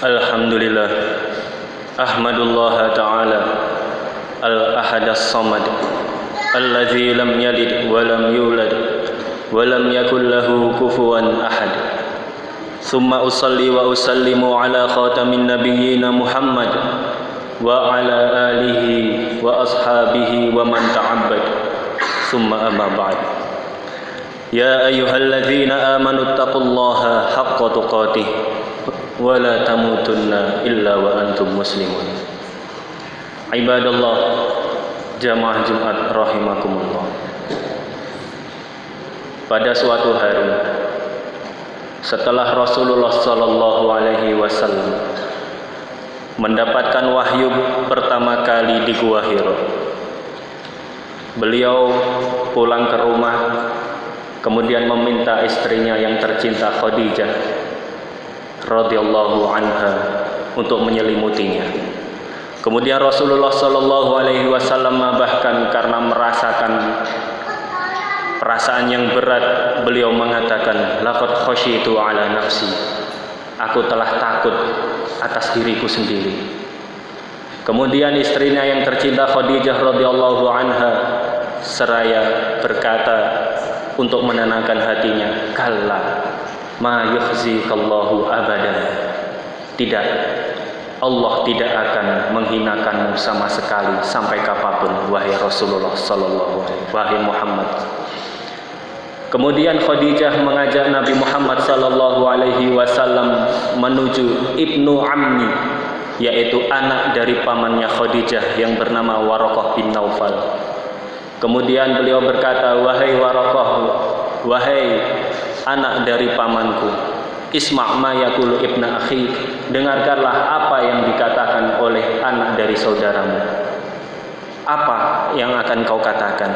Alhamdulillah, ahmadullah ta'ala al-ahad as-samad alladzi lam yalid wa lam yulad wa lam yakul lahu kufuwan ahad. Thumma usalli wa usallimu ala khatamin nabiyyina Muhammad wa ala alihi wa ashabihi wa man ta'abbad. Thumma amma ba'd. Ya ayyuhalladzina amanu taqullaha haqqa tuqatih wa la tamutunna illa wa antum muslimun. Ibadallah, jamaah Jumat rahimakumullah. Pada suatu hari setelah Rasulullah sallallahu alaihi wasallam mendapatkan wahyu pertama kali di Gua Hira, beliau pulang ke rumah, kemudian meminta istrinya yang tercinta Khadijah radhiyallahu anha untuk menyelimutinya. Kemudian Rasulullah sallallahu alaihi wasallam bahkan karena merasakan perasaan yang berat, beliau mengatakan, laqad khasyitu ala nafsi, aku telah takut atas diriku sendiri. Kemudian istrinya yang tercinta Khadijah radhiyallahu anha seraya berkata untuk menenangkan hatinya, kalla ma yukhzikallahu abadan, tidak, Allah tidak akan menghinakanmu sama sekali sampai kapanpun, wahai Rasulullah sallallahu alaihi wasallam, wahai Muhammad. Kemudian Khadijah mengajak Nabi Muhammad sallallahu alaihi wasallam menuju ibnu ammi, yaitu anak dari pamannya Khadijah yang bernama Waraqah bin Naufal. Kemudian beliau berkata, wahai Waraqah, wahai anak dari pamanku, isma' ma yaqulu ibna akhi, dengarkanlah apa yang dikatakan oleh anak dari saudaramu. Apa yang akan kau katakan?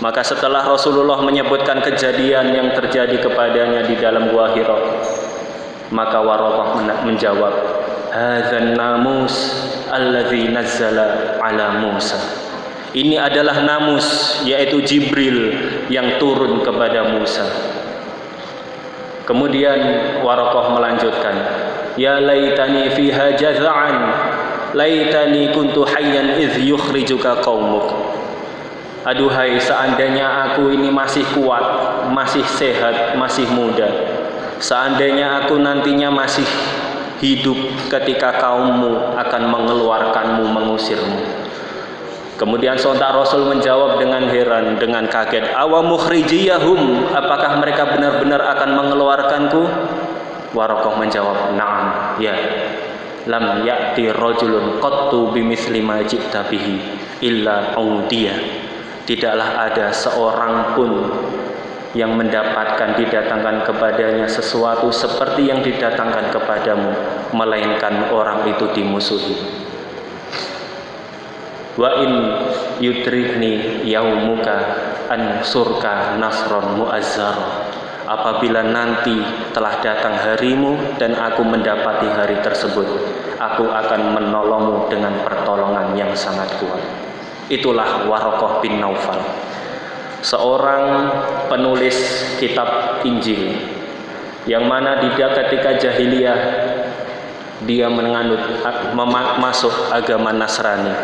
Maka setelah Rasulullah menyebutkan kejadian yang terjadi kepadanya di dalam Gua Hira, maka Waraqah menjawab, hadzan namus alladzi nazzala ala Musa. Ini adalah namus, yaitu Jibril yang turun kepada Musa. Kemudian Waraqah melanjutkan, ya laitani fiha jaz'an, laitani kuntu hayyan idh yukhrijuka qaumuk. Aduhai, seandainya aku ini masih kuat, masih sehat, masih muda, seandainya aku nantinya masih hidup ketika kaummu akan mengeluarkanmu, mengusirmu. Kemudian sontak Rasul menjawab dengan heran, dengan kaget, awa mukhrijiyahum, apakah mereka benar-benar akan mengeluarkanku? Waraqah menjawab, na'am, ya. Lam ya'ti rajulun qattu bimithli ma ji'ta bihi illa audiyah. Tidaklah ada seorang pun yang mendapatkan didatangkan kepadanya sesuatu seperti yang didatangkan kepadamu, melainkan orang itu dimusuhi. Wa in yudrikni yaumuka ansurka nasron muazzara. Apabila nanti telah datang harimu dan aku mendapati hari tersebut, aku akan menolongmu dengan pertolongan yang sangat kuat. Itulah Waraqah bin Naufal, seorang penulis kitab Injil, yang mana dia ketika jahiliyah dia masuk agama Nasrani,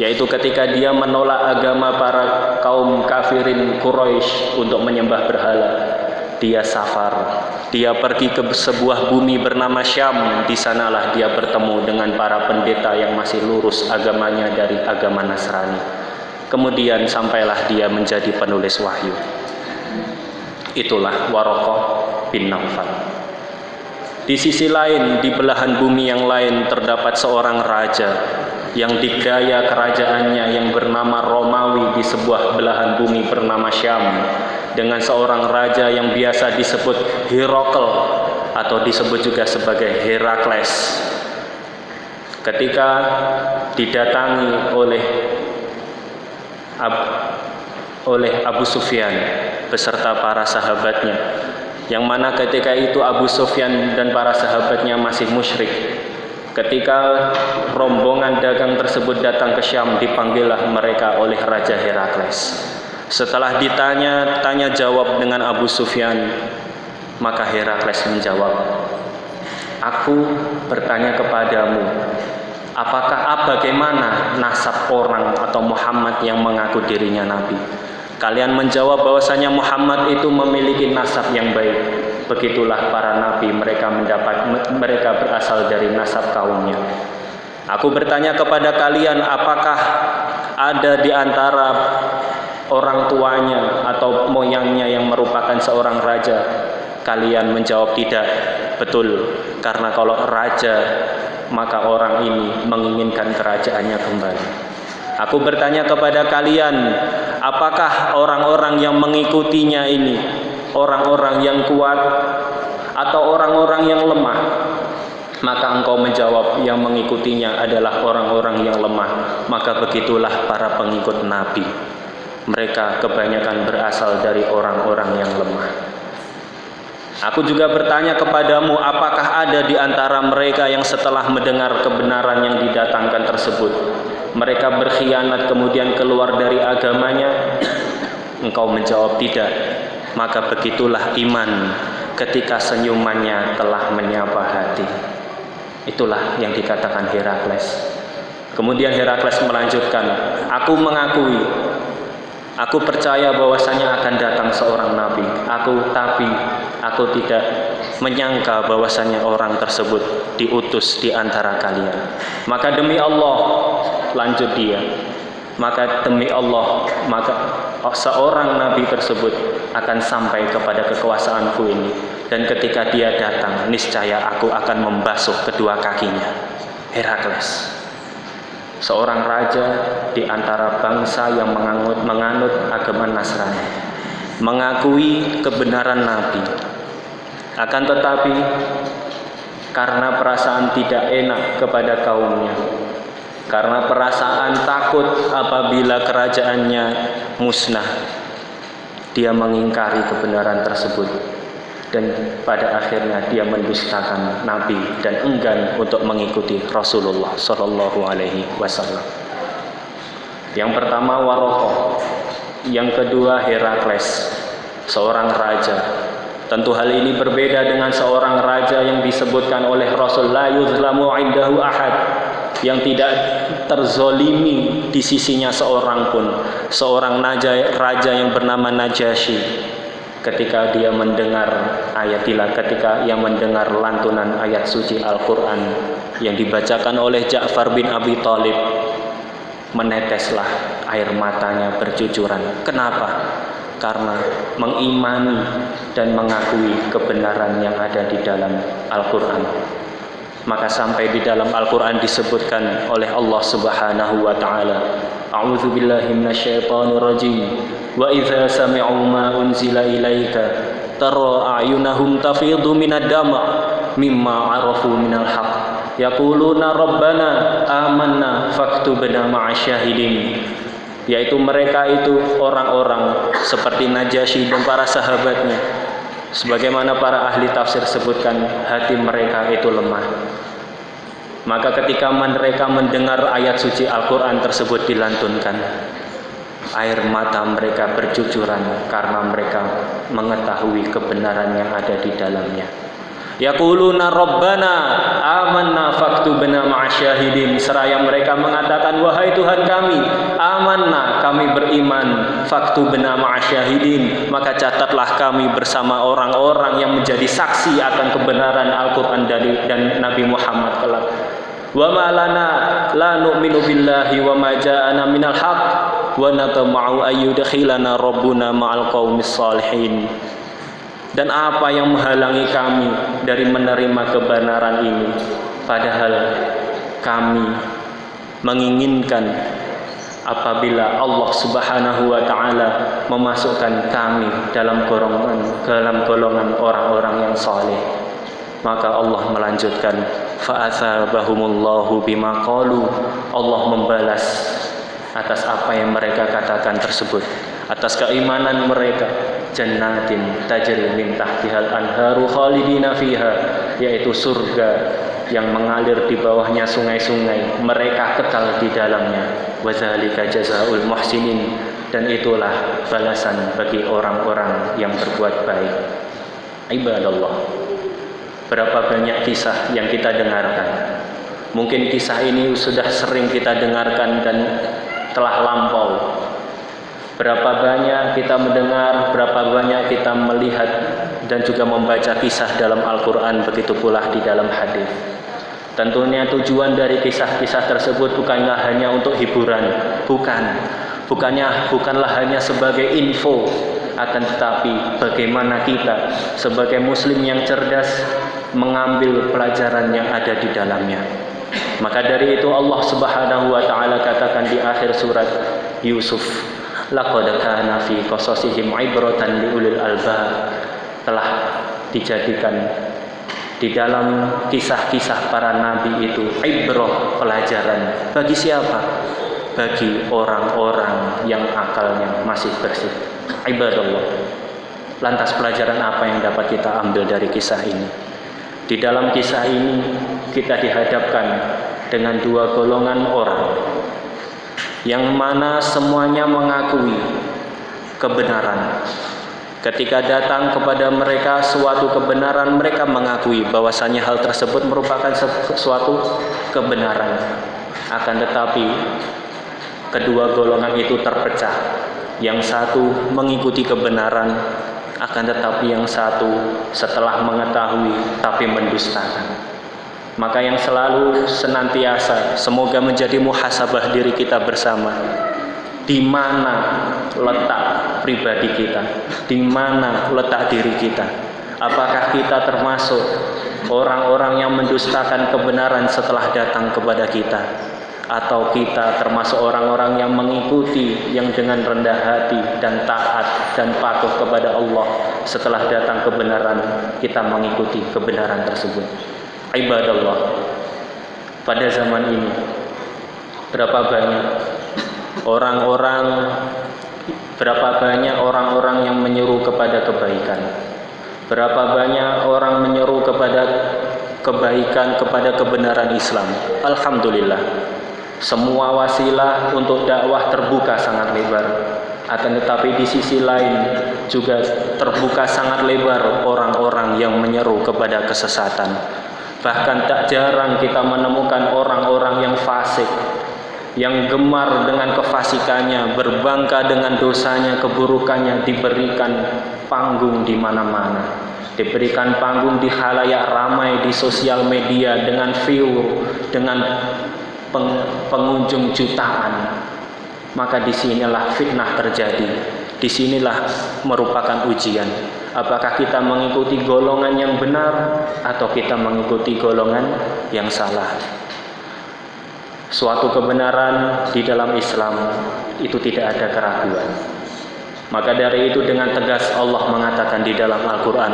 yaitu ketika dia menolak agama para kaum kafirin Quraisy untuk menyembah berhala. Dia safar, dia pergi ke sebuah bumi bernama Syam. Di sanalah dia bertemu dengan para pendeta yang masih lurus agamanya dari agama Nasrani. Kemudian sampailah dia menjadi penulis wahyu. Itulah Waraqah bin Naufal. Di sisi lain, di belahan bumi yang lain terdapat seorang raja yang dikdaya kerajaannya yang bernama Romawi di sebuah belahan bumi bernama Syam, dengan seorang raja yang biasa disebut Herakl atau disebut juga sebagai Herakles. Ketika didatangi oleh Abu Sufyan beserta para sahabatnya, yang mana ketika itu Abu Sufyan dan para sahabatnya masih musyrik. Ketika rombongan dagang tersebut datang ke Syam, dipanggillah mereka oleh Raja Herakles. Setelah tanya jawab dengan Abu Sufyan, maka Herakles menjawab, Aku bertanya kepadamu, bagaimana nasab orang atau Muhammad yang mengaku dirinya Nabi? Kalian menjawab bahwasanya Muhammad itu memiliki nasab yang baik. Begitulah para nabi, mereka berasal dari nasab kaumnya. Aku bertanya kepada kalian, apakah ada di antara orang tuanya atau moyangnya yang merupakan seorang raja? Kalian menjawab tidak. Betul, karena kalau raja, maka orang ini menginginkan kerajaannya kembali. Aku bertanya kepada kalian, apakah orang-orang yang mengikutinya ini orang-orang yang kuat atau orang-orang yang lemah? Maka engkau menjawab, yang mengikutinya adalah orang-orang yang lemah. Maka begitulah para pengikut Nabi, mereka kebanyakan berasal dari orang-orang yang lemah. Aku juga bertanya kepadamu, apakah ada di antara mereka yang setelah mendengar kebenaran yang didatangkan tersebut, mereka berkhianat kemudian keluar dari agamanya? Engkau menjawab tidak. Maka begitulah iman ketika senyumannya telah menyapa hati. Itulah yang dikatakan Herakles. Kemudian Herakles melanjutkan, aku percaya bahwasanya akan datang seorang nabi. Tapi aku tidak menyangka bahwasanya orang tersebut diutus di antara kalian. Maka demi Allah, lanjut dia, maka seorang nabi tersebut akan sampai kepada kekuasaanku ini, dan ketika dia datang, niscaya aku akan membasuh kedua kakinya. Herakles, seorang raja di antara bangsa yang menganut agama Nasrani, mengakui kebenaran Nabi. Akan tetapi karena perasaan tidak enak kepada kaumnya, karena perasaan takut apabila kerajaannya musnah, dia mengingkari kebenaran tersebut, dan pada akhirnya dia mendustakan Nabi dan enggan untuk mengikuti Rasulullah Shallallahu Alaihi Wasallam. Yang pertama Warokoh, yang kedua Herakles, seorang raja. Tentu hal ini berbeda dengan seorang raja yang disebutkan oleh Rasul, la yuzlamu indahu ahad, yang tidak terzolimi di sisinya seorang pun. Seorang raja yang bernama Najasyi, ketika ia mendengar lantunan ayat suci Al-Quran yang dibacakan oleh Ja'far bin Abi Thalib, meneteslah air matanya bercucuran. Kenapa? Karena mengimani dan mengakui kebenaran yang ada di dalam Al-Quran. Maka sampai di dalam Al-Quran disebutkan oleh Allah Subhanahu wa Ta'ala, A'udzu billahi minasyaitonir rajim, wa idza sami'u ma unzila ilaika tara a'yunahum tafidhu minad dam' mimma 'arafu minal haqq yaquluna rabbana amanna faktubna ma'asyahidin. Yaitu mereka itu orang-orang seperti Najasyi dan para sahabatnya, sebagaimana para ahli tafsir sebutkan, hati mereka itu lemah. Maka ketika mereka mendengar ayat suci Al-Quran tersebut dilantunkan, air mata mereka bercucuran karena mereka mengetahui kebenaran yang ada di dalamnya. Yaquluna rabbana amanna faktubna ma'asyahidin. Seraya mereka mengatakan, wahai Tuhan kami, amanna, kami beriman, faktubna ma'asyahidin, maka catatlah kami bersama orang-orang yang menjadi saksi akan kebenaran Al-Quran dan Nabi Muhammad kelak. Wa ma lana la nu'minu billahi wa ma ja'ana minal haqq wa natama'u ayyudkhilana rabbuna ma'al qaumis salihin. Dan apa yang menghalangi kami dari menerima kebenaran ini, padahal kami menginginkan apabila Allah Subhanahu wa Ta'ala memasukkan kami dalam golongan orang-orang yang saleh. Maka Allah melanjutkan, fa'atsabahumullahu bima qalu, Allah membalas atas apa yang mereka katakan tersebut, atas keimanan mereka, jannatin tajri min tahtihal anharu khalidina fiha, yaitu surga yang mengalir di bawahnya sungai-sungai, mereka kekal di dalamnya. Wa dzalika jazaa'ul muhsinin, dan itulah balasan bagi orang-orang yang berbuat baik. Ibadallah, Berapa banyak kisah yang kita dengarkan. Mungkin kisah ini sudah sering kita dengarkan dan telah lampau. Berapa banyak kita mendengar, berapa banyak kita melihat dan juga membaca kisah dalam Al-Quran, begitu pula di dalam hadis. Tentunya tujuan dari kisah-kisah tersebut bukanlah hanya untuk hiburan, bukanlah hanya sebagai info, akan tetapi bagaimana kita sebagai muslim yang cerdas mengambil pelajaran yang ada di dalamnya. Maka dari itu Allah Subhanahu wa taala katakan di akhir surat Yusuf, laqad kana fi qasasihim ibratan liulil albab. Telah dijadikan di dalam kisah-kisah para nabi itu ibrah, pelajaran. Bagi siapa? Bagi orang-orang yang akalnya masih bersih. Ibadallah. Lantas pelajaran apa yang dapat kita ambil dari kisah ini? Di dalam kisah ini kita dihadapkan dengan dua golongan orang yang mana semuanya mengakui kebenaran. Ketika datang kepada mereka suatu kebenaran, mereka mengakui bahwasanya hal tersebut merupakan suatu kebenaran. Akan tetapi kedua golongan itu terpecah. Yang satu mengikuti kebenaran, akan tetapi yang satu setelah mengetahui tapi mendustakan. Maka yang selalu senantiasa semoga menjadi muhasabah diri kita bersama. Di mana letak pribadi kita? Di mana letak diri kita? Apakah kita termasuk orang-orang yang mendustakan kebenaran setelah datang kepada kita? Atau kita termasuk orang-orang yang mengikuti, yang dengan rendah hati dan taat dan patuh kepada Allah, setelah datang kebenaran kita mengikuti kebenaran tersebut. Ibadallah, pada zaman ini berapa banyak orang-orang yang menyeru kepada kebaikan, berapa banyak orang menyeru kepada kebaikan, kepada kebenaran Islam. Alhamdulillah, semua wasilah untuk dakwah terbuka sangat lebar. Akan tetapi di sisi lain juga terbuka sangat lebar orang-orang yang menyeru kepada kesesatan. Bahkan tak jarang kita menemukan orang-orang yang fasik, yang gemar dengan kefasikannya, berbangga dengan dosanya, keburukannya, diberikan panggung di mana-mana. Diberikan panggung di khalayak ramai, di sosial media, dengan view, dengan pengunjung jutaan. Maka disinilah fitnah terjadi. Disinilah merupakan ujian. Apakah kita mengikuti golongan yang benar atau kita mengikuti golongan yang salah? Suatu kebenaran di dalam Islam itu tidak ada keraguan. Maka dari itu dengan tegas Allah mengatakan di dalam Al-Quran,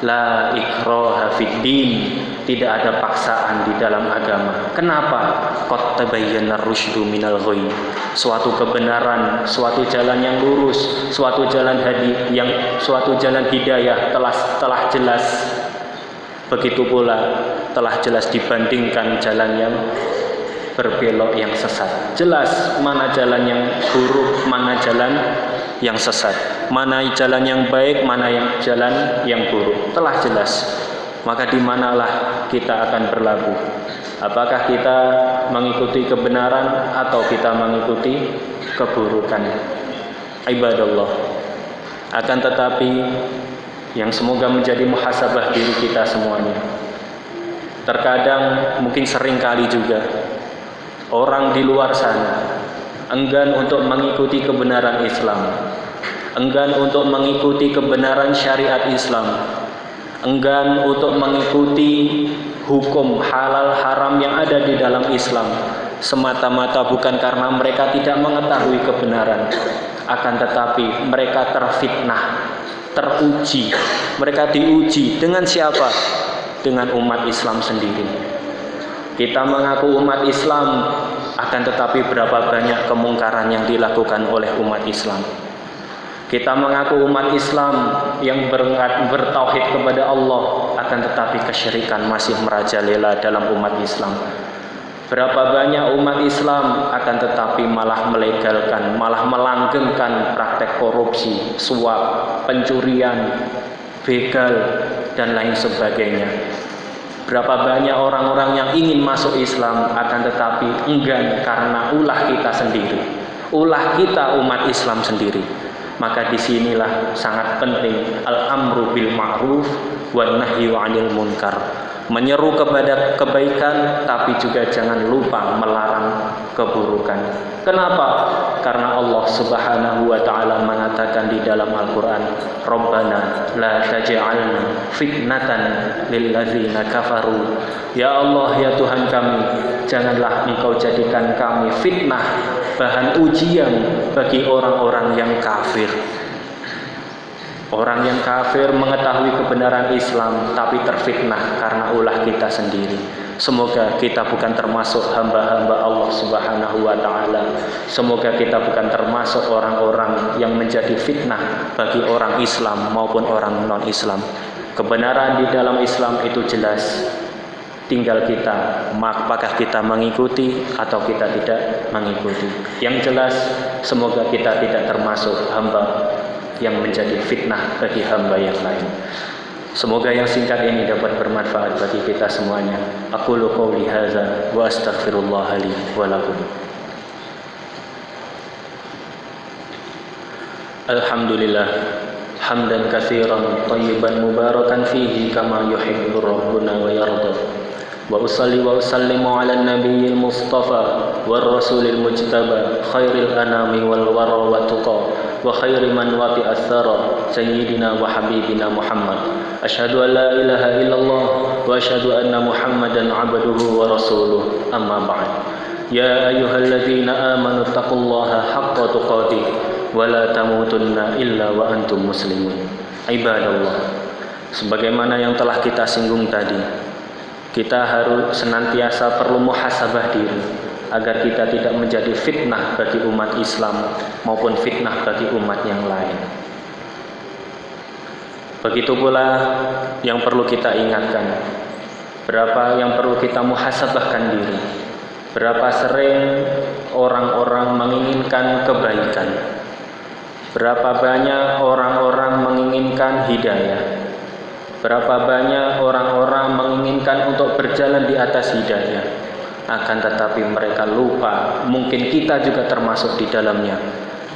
la ikraha fid din, tidak ada paksaan di dalam agama. Kenapa? Qad tabayyana ar-rusydu minal ghayy. Suatu kebenaran, suatu jalan yang lurus, suatu jalan hidayah telah jelas. Begitu pula telah jelas dibandingkan jalan yang berbelok, yang sesat. Jelas mana jalan yang buruk, mana jalan yang sesat, mana jalan yang baik, mana yang jalan yang buruk, telah jelas. Maka di manalah kita akan berlabuh? Apakah kita mengikuti kebenaran atau kita mengikuti keburukan? Ibadallah. Akan tetapi yang semoga menjadi muhasabah diri kita semuanya, terkadang mungkin sering kali juga orang di luar sana enggan untuk mengikuti kebenaran Islam, enggan untuk mengikuti kebenaran syariat Islam, enggan untuk mengikuti hukum halal haram yang ada di dalam Islam, semata-mata bukan karena mereka tidak mengetahui kebenaran, akan tetapi mereka terfitnah, teruji. Mereka diuji dengan siapa? Dengan umat Islam sendiri. Kita mengaku umat Islam, akan tetapi berapa banyak kemungkaran yang dilakukan oleh umat Islam. Kita mengaku umat Islam yang bertauhid kepada Allah, akan tetapi kesyirikan masih merajalela dalam umat Islam. Berapa banyak umat Islam akan tetapi malah melegalkan, malah melanggengkan praktek korupsi, suap, pencurian, begal dan lain sebagainya. Berapa banyak orang-orang yang ingin masuk Islam akan tetapi enggan karena ulah kita sendiri, ulah kita umat Islam sendiri. Maka disinilah sangat penting al-amru bil ma'ruf wan nahyu 'anil munkar. Menyeru kepada kebaikan tapi juga jangan lupa melarang keburukan. Kenapa? Karena Allah Subhanahu wa taala mengatakan di dalam Al-Qur'an, "Rabbana la taj'alna fitnatan lil ladzina kafaru." Ya Allah, ya Tuhan kami, janganlah Engkau jadikan kami fitnah, bahan ujian bagi orang-orang yang kafir. Orang yang kafir mengetahui kebenaran Islam tapi terfitnah karena ulah kita sendiri. Semoga kita bukan termasuk hamba-hamba Allah Subhanahu wa taala. Semoga kita bukan termasuk orang-orang yang menjadi fitnah bagi orang Islam maupun orang non-Islam. Kebenaran di dalam Islam itu jelas. Tinggal kita, apakah kita mengikuti atau kita tidak mengikuti. Yang jelas, semoga kita tidak termasuk hamba yang menjadi fitnah bagi hamba yang lain. Semoga yang singkat ini dapat bermanfaat bagi kita semuanya. Aqulu qouli hadza wa astaghfirullah li wa lakum. Alhamdulillah hamdan katsiran thayyiban mubarakan fihi kama yuhibbu rabbuna wa yarda. Wa usalli wa usallimu ala nabiyil mustafa war rasulil mujtaba khairil anami wal wara wa tuqa wa khairi man wati athara sayyidina wa habibina Muhammad. Asyhadu an la ilaha illallah wa asyhadu anna Muhammadan abduhu wa rasuluh. Amma ba'd. Ya ayyuhalladzina amanu taqullaha haqqa tuqatih wa la tamutunna illa wa antum muslimun. Ibadallah, sebagaimana yang telah kita singgung tadi, kita harus senantiasa perlu muhasabah diri agar kita tidak menjadi fitnah bagi umat Islam maupun fitnah bagi umat yang lain. Begitu pula yang perlu kita ingatkan, berapa yang perlu kita muhasabahkan diri. Berapa sering orang-orang menginginkan kebaikan, berapa banyak orang-orang menginginkan hidayah, berapa banyak orang-orang menginginkan untuk berjalan di atas hidayah, akan tetapi mereka lupa, mungkin kita juga termasuk di dalamnya.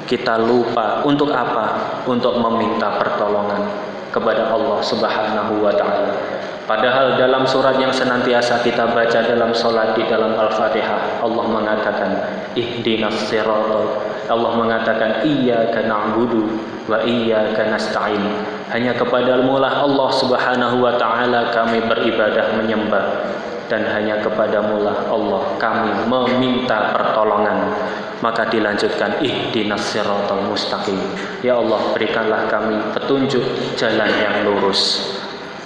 Kita lupa untuk apa? Untuk meminta pertolongan kepada Allah Subhanahu wa taala. Padahal dalam surat yang senantiasa kita baca dalam salat di dalam Al-Fatihah, Allah mengatakan ihdinas siratal. Allah mengatakan iyyaka na'budu wa iyyaka nasta'in. Hanya kepadamu lah Allah Subhanahu wa taala kami beribadah menyembah, dan hanya kepadamu lah Allah kami meminta pertolongan. Maka dilanjutkan ihdinas siratal mustaqim. Ya Allah, berikanlah kami petunjuk jalan yang lurus.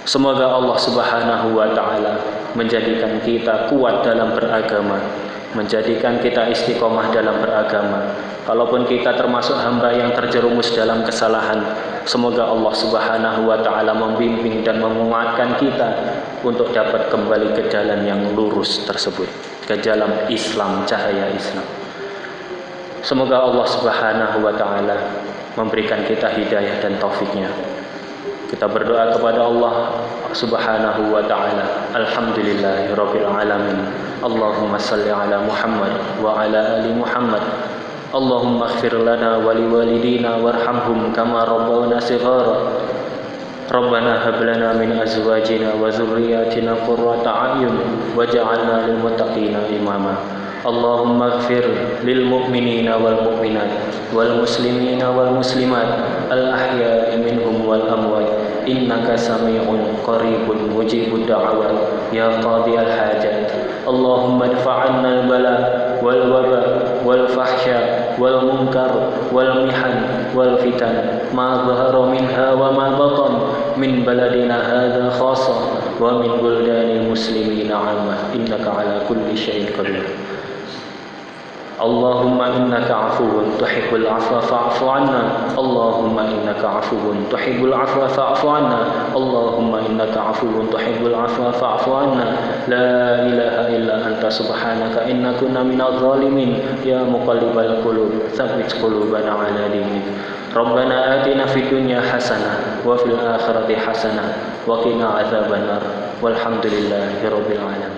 Semoga Allah Subhanahu wa taala menjadikan kita kuat dalam beragama, menjadikan kita istiqomah dalam beragama. Kalaupun kita termasuk hamba yang terjerumus dalam kesalahan, semoga Allah Subhanahu wa taala membimbing dan menguatkan kita untuk dapat kembali ke jalan yang lurus tersebut, ke jalan Islam, cahaya Islam. Semoga Allah Subhanahu wa taala memberikan kita hidayah dan taufiknya. Kita berdoa kepada Allah Subhanahu wa taala. Alhamdulillahirabbil alamin. Allahumma shalli ala Muhammad wa ala ali Muhammad. Allahumma ighfir lana wa liwalidina warhamhum kama rabbawna shighara. Rabbana hab lana min azwajina wa dhurriyyatina qurrata a'yun waj'alna lil muttaqina imama. Allahumma ighfir lil mu'minina wal mu'minat wal muslimina wal muslimat al ahya'i minhum wal amwat innaka sami'un qaribun mujibud da'awat ya qadiyal hajat. Allahumma adfa'anna al bala wal waba wal fahsya wal munkar wal mihan wal fitan ma dhahara minha wa ma batan min baladina hadha khassa wa min buldanil muslimina 'ammah innaka ala kulli syai'in qadir. Allahumma innaka afuwun tuhibbul afwa fa'fu 'anna. Allahumma innaka afuwun tuhibbul afwa fa'fu 'anna. Allahumma innaka afuwun tuhibbul afwa fa'fu 'anna. La ilaha illa anta subhanaka inna kunna minadh dhalimin. Ya muqallibal qulub tsabbit qulubana 'ala dinik. Rabbana atina fid dunya hasanah wa fil akhirati hasanah wa qina adzabannar. Walhamdulillahirabbil alamin.